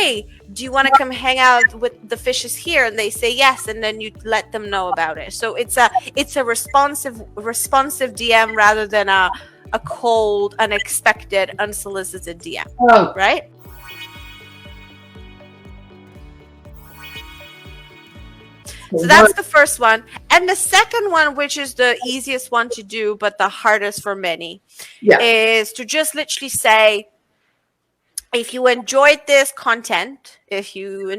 hey, do you want to come hang out with the fishes here? And they say yes, and then you let them know about it. So it's a responsive DM rather than a cold, unexpected, unsolicited DM. Oh. Right? So that's the first one. And the second one, which is the easiest one to do, but the hardest for many, is to just literally say, if you enjoyed this content, if you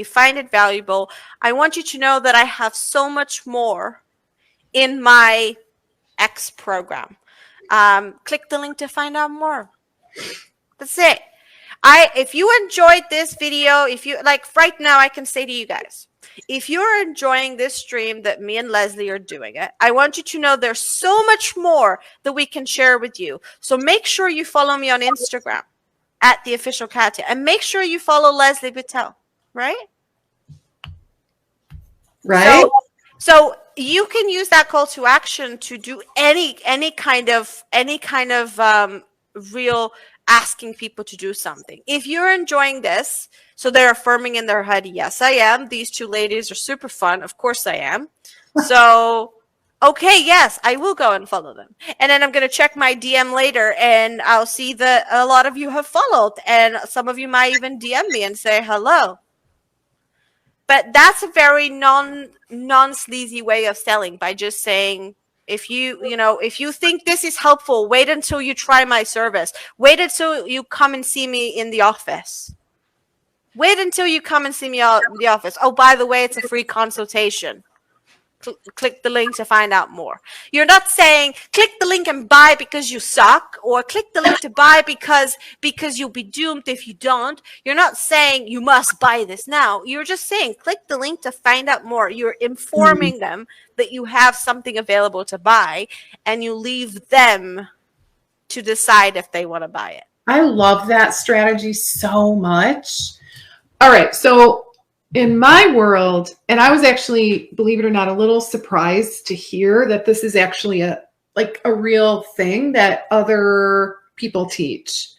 find it valuable, I want you to know that I have so much more in my X program. Click the link to find out more. That's it. If you enjoyed this video, if you like right now, I can say to you guys, if you're enjoying this stream that me and Leslie are doing it, I want you to know there's so much more that we can share with you. So make sure you follow me on Instagram at the official Katya, and make sure you follow Leslie Bitel, right? Right. So you can use that call to action to do any kind of real asking people to do something. If you're enjoying this, so they're affirming in their head, yes, I am. These two ladies are super fun. Of course I am. So, okay, yes, I will go and follow them. And then I'm going to check my DM later, and I'll see that a lot of you have followed, and some of you might even DM me and say hello. But that's a very non-sleazy way of selling, by just saying, if you think this is helpful, wait until you try my service. Wait until you come and see me in the office. Wait until you come and see me in the office. Oh, by the way, it's a free consultation. Click the link to find out more. You're not saying click the link and buy because you suck, or click the link to buy because you'll be doomed if you don't. You're not saying you must buy this now. You're just saying click the link to find out more. You're informing them that you have something available to buy, and you leave them to decide if they want to buy it. I love that strategy so much. All right, so in my world, and I was actually, believe it or not, a little surprised to hear that this is actually a real thing that other people teach.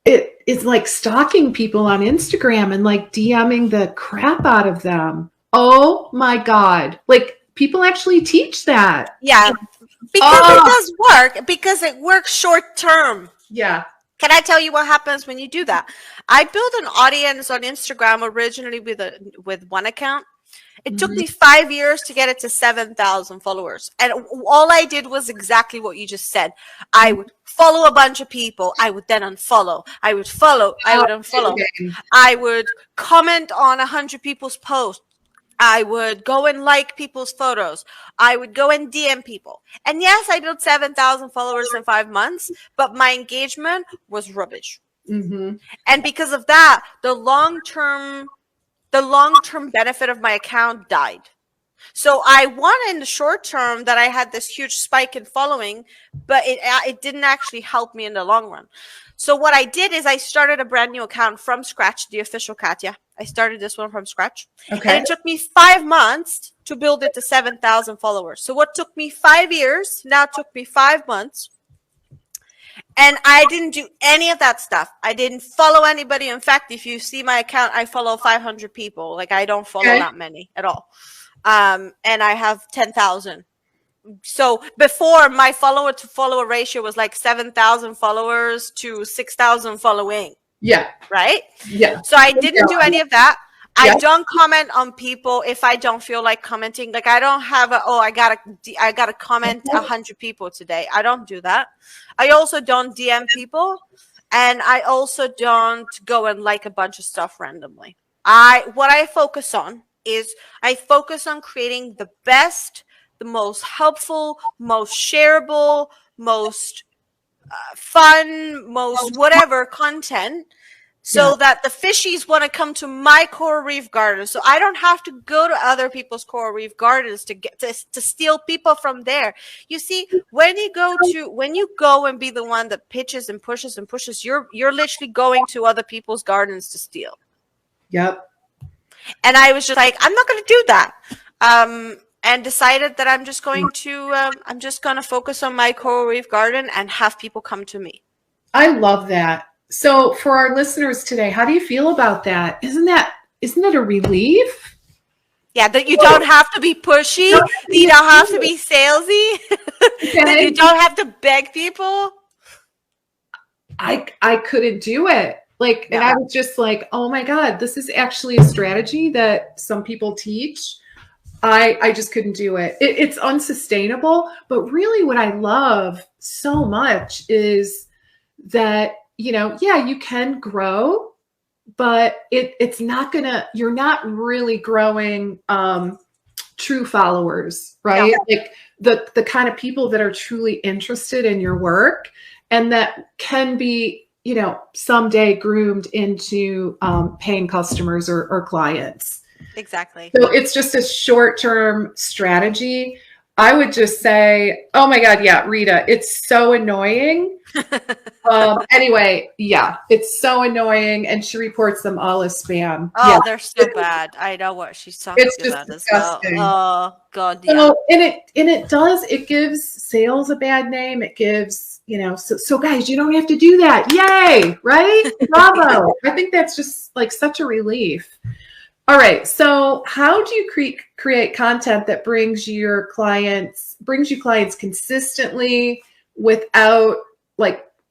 It is like stalking people on Instagram and like DMing the crap out of them. Oh my God. Like people actually teach that. Yeah. Because it does work, because it works short term. Yeah. Can I tell you what happens when you do that? I built an audience on Instagram originally with one account. It took me 5 years to get it to 7,000 followers. And all I did was exactly what you just said. I would follow a bunch of people. I would then unfollow. I would follow. I would unfollow. I would comment on 100 people's posts. I would go and like people's photos. I would go and DM people. And yes, I built 7,000 followers in 5 months, but my engagement was rubbish. And because of that, the long-term benefit of my account died. So I won in the short term that I had this huge spike in following, but it didn't actually help me in the long run. So what I did is I started a brand new account from scratch, the official Katya. I started this one from scratch. Okay. And it took me 5 months to build it to 7,000 followers. So what took me 5 years now took me 5 months. And I didn't do any of that stuff. I didn't follow anybody. In fact, if you see my account, I follow 500 people. Like I don't follow that many at all. And I have 10,000. So before, my follower to follower ratio was like 7,000 followers to 6,000 following. Yeah. Right? Yeah. So I didn't do any of that. I don't comment on people if I don't feel like commenting. Like I don't have I gotta comment 100 people today. I don't do that. I also don't DM people, and I also don't go and like a bunch of stuff randomly. What I focus on is I focus on creating the best, the most helpful, most shareable, most fun, most whatever content, so that the fishies want to come to my coral reef garden. So I don't have to go to other people's coral reef gardens to get to steal people from there. You see, when you go and be the one that pitches and pushes, you're literally going to other people's gardens to steal. Yep. And I was just like, I'm not going to do that. And decided that I'm just going to focus on my coral reef garden and have people come to me. I love that. So for our listeners today, how do you feel about that? Isn't it a relief? Yeah, that you don't have to be pushy, that you don't have to be salesy, that you Okay. don't have to beg people. I couldn't do it. Like, and Yeah. I was just like, oh my God, this is actually a strategy that some people teach. I just couldn't do it. It's unsustainable. But really, what I love so much is that, yeah, you can grow, but it's not gonna, you're not really growing true followers, No. right? Like the kind of people that are truly interested in your work and that can be, someday groomed into paying customers or clients. Exactly. So it's just a short-term strategy. I would just say, oh my God, yeah, Rita, it's so annoying. Anyway, yeah, it's so annoying, and she reports them all as spam. Yeah, Oh, they're so bad. I know what she's talking it's just about as well. disgusting. Oh God, yeah. So, it gives sales a bad name. It gives, so guys, you don't have to do that. Yay, right? Bravo. I think that's just like such a relief. All right. So how do you create content that brings you clients consistently without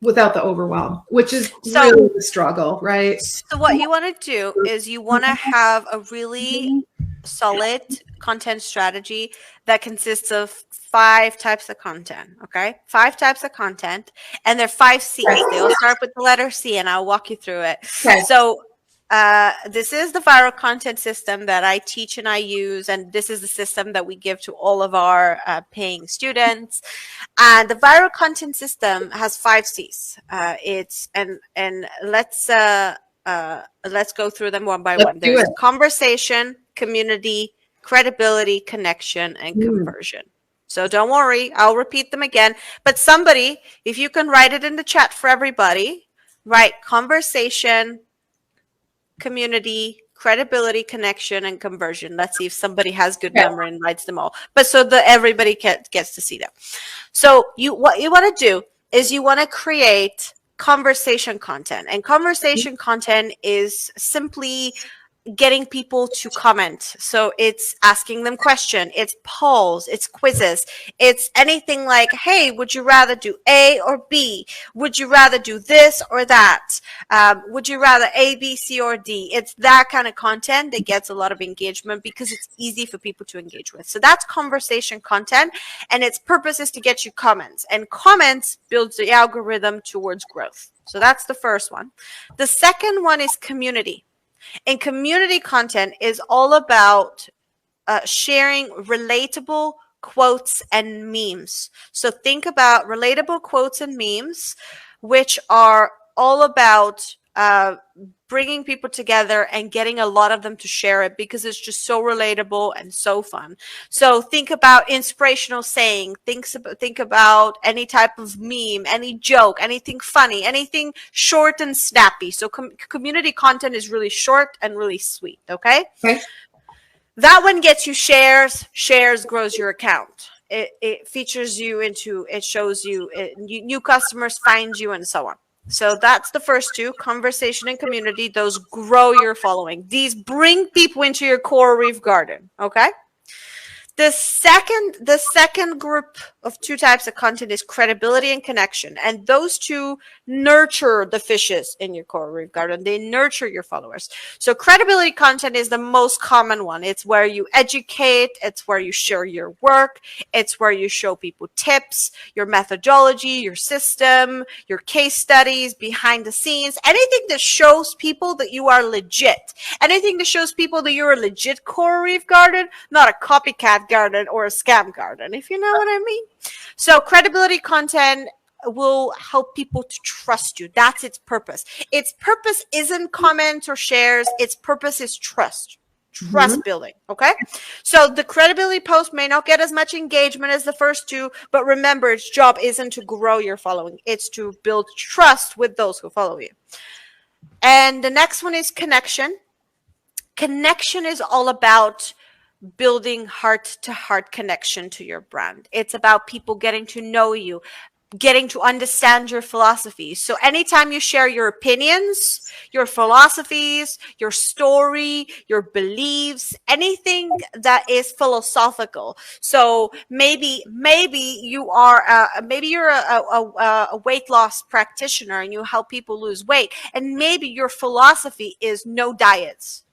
without the overwhelm, which is So, really the struggle, right? so what you want to do is you want to have a really solid content strategy that consists of 5 types of content. Okay, 5 types of content, and they're 5 C's. They all start with the letter C, and I'll walk you through it. Okay. So this is the viral content system that I teach and I use, and this is the system that we give to all of our paying students. And the viral content system has 5 C's. It's and let's go through them one by Let's one. do There's it. conversation, community, credibility, connection, and conversion. So don't worry, I'll repeat them again. But somebody, if you can write it in the chat for everybody, write conversation, community, credibility, connection, and conversion. Let's see if somebody has good Okay. memory and writes them all. But so that everybody gets to see them. So what you want to do is you want to create conversation content, and conversation content is simply getting people to comment. So it's asking them question, it's polls, it's quizzes, it's anything like, hey, would you rather do A or B? Would you rather do this or that? Would you rather A, B, C, or D? It's that kind of content that gets a lot of engagement because it's easy for people to engage with. So that's conversation content, and its purpose is to get you comments, and comments builds the algorithm towards growth. So that's the first one. The second one is community. And community content is all about sharing relatable quotes and memes. So think about relatable quotes and memes, which are all about bringing people together and getting a lot of them to share it because it's just so relatable and so fun. So think about inspirational saying, think about any type of meme, any joke, anything funny, anything short and snappy. So community content is really short and really sweet. Okay. Okay. That one gets you shares grows your account. It features you into, it shows you, new customers find you, and so on. So that's the first two, conversation and community. Those grow your following. These bring people into your coral reef garden. Okay. The second group of 2 types of content is credibility and connection. And those two nurture the fishes in your coral reef garden. They nurture your followers. So credibility content is the most common one. It's where you educate. It's where you share your work. It's where you show people tips, your methodology, your system, your case studies, behind the scenes, anything that shows people that you are legit. Anything that shows people that you're a legit coral reef garden, not a copycat garden or a scam garden, if you know what I mean. So credibility content will help people to trust you. That's its purpose. Its purpose isn't comments or shares. Its purpose is trust. Trust building. Okay. So the credibility post may not get as much engagement as the first two, but remember, its job isn't to grow your following. It's to build trust with those who follow you. And the next one is connection. Connection is all about building heart-to-heart connection to your brand. It's about people getting to know you, getting to understand your philosophies. So anytime you share your opinions, your philosophies, your story, your beliefs, anything that is philosophical. So maybe you are maybe you're a weight loss practitioner and you help people lose weight, and maybe your philosophy is no diets.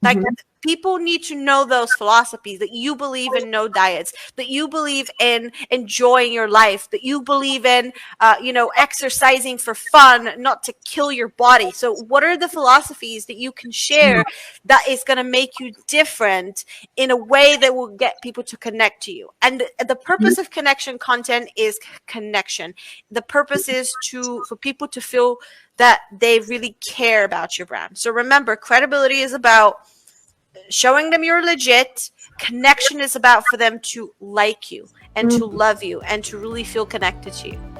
Like, Mhm. people need to know those philosophies, that you believe in no diets, that you believe in enjoying your life, that you believe in, exercising for fun, not to kill your body. So what are the philosophies that you can share that is going to make you different in a way that will get people to connect to you? And the purpose of connection content is connection. The purpose is for people to feel that they really care about your brand. So remember, credibility is about showing them you're legit. Connection is about for them to like you and to Mhm. love you and to really feel connected to you.